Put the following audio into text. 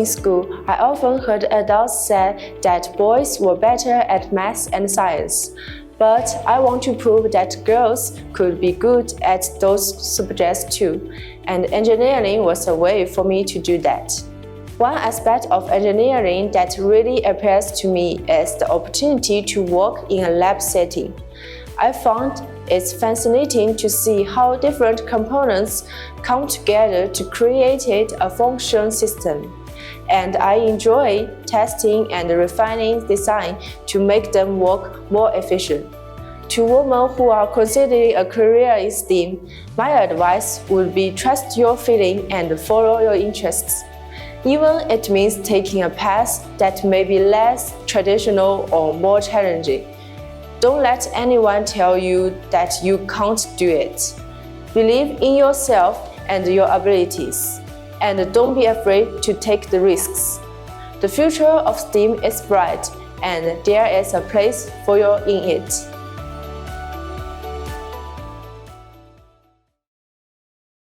in school, I often heard adults say that boys were better at math and science. But I want to prove that girls could be good at those subjects too, and engineering was a way for me to do that. One aspect of engineering that really appeals to me is the opportunity to work in a lab setting. I found it's fascinating to see how different components come together to create a functional system. And I enjoy testing and refining design to make them work more efficient. To women who are considering a career in STEAM, my advice would be trust your feeling and follow your interests. Even it means taking a path that may be less traditional or more challenging. Don't let anyone tell you that you can't do it. Believe in yourself and your abilities, and don't be afraid to take the risks. The future of STEAM is bright, and there is a place for you in it.